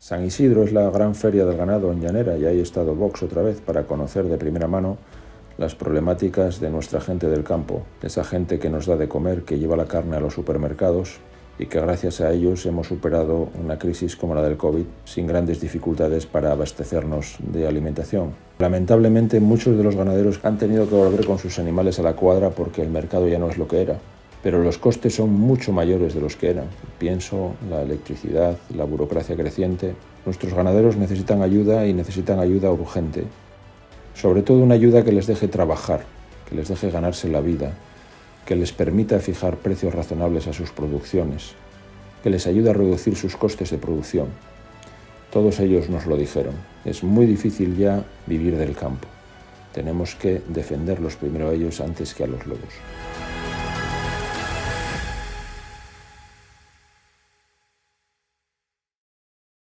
San Isidro es la gran feria del ganado en Llanera y ahí ha estado Vox otra vez para conocer de primera mano las problemáticas de nuestra gente del campo, esa gente que nos da de comer, que lleva la carne a los supermercados y que gracias a ellos hemos superado una crisis como la del COVID sin grandes dificultades para abastecernos de alimentación. Lamentablemente muchos de los ganaderos han tenido que volver con sus animales a la cuadra porque el mercado ya no es lo que era. Pero los costes son mucho mayores de los que eran. Pienso, la electricidad, la burocracia creciente. Nuestros ganaderos necesitan ayuda y necesitan ayuda urgente. Sobre todo una ayuda que les deje trabajar, que les deje ganarse la vida, que les permita fijar precios razonables a sus producciones, que les ayude a reducir sus costes de producción. Todos ellos nos lo dijeron. Es muy difícil ya vivir del campo. Tenemos que defenderlos primero a ellos antes que a los lobos.